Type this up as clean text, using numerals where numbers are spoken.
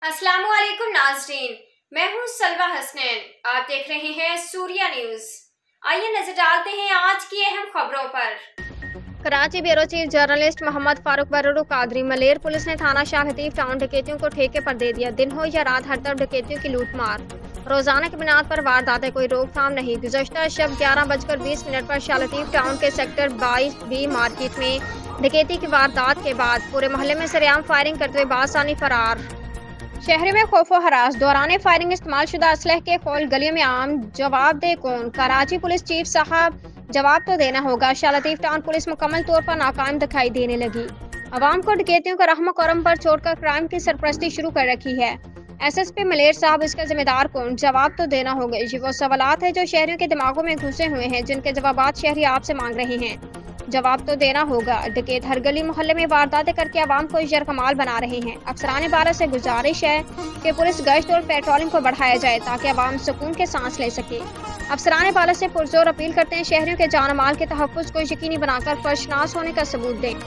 अस्सलाम वालेकुम नाज़रीन, मैं हूँ सलवा हसनैन। आप देख रहे हैं सूर्या न्यूज़। आइए नजर डालते हैं आज की अहम खबरों पर। Karachi bureau chief journalist Mohammad Farooq Barru Qadri Malir police ने थाना शाह हतीफ टाउन डकैतियों को ठेके पर दे दिया। दिन हो या रात हर तरफ डकैतियों की लूट मार, रोजाना की बुनियाद पर वारदातें, कोई रोकथाम नहीं। गुज़श्ता शब 11:20 पर शाह लतीफ टाउन के सेक्टर 22B मार्केट में डकैती की वारदात के बाद पूरे मोहल्ले में सरेआम फायरिंग करते हुए बासानी फरार। शहरी में खौफो हरास, दौरान फायरिंग इस्तेमाल शुदा असलह के खौल गलियों में आम, जवाब दे कौन? कराची पुलिस चीफ साहब, जवाब तो देना होगा। शाह लतीफ टाउन पुलिस मुकम्मल तौर पर नाकाम दिखाई देने लगी। अवाम को डकैतियों का रहम करम पर छोड़कर क्राइम की सरपरस्ती शुरू कर रखी है। SSP मलेर साहब, इसका जिम्मेदार कौन? जवाब तो देना होगा। ये वो सवालात है जो शहरियों के दिमागों में घुसे हुए हैं, जिनके जवाबात शहरी आपसे मांग रहे हैं। जवाब तो देना होगा। डकैत हर गली मोहल्ले में वारदातें करके आवाम को यरकमाल बना रहे हैं। अफसरान बारह से गुजारिश है कि पुलिस गश्त और पेट्रोलिंग को बढ़ाया जाए ताकि आवाम सुकून के सांस ले सके। अफसरान बारह से पुरजोर अपील करते हैं शहरियों के जान माल के तहफ़्फ़ुज़ को यकीनी बनाकर फर्शनास होने का सबूत दें।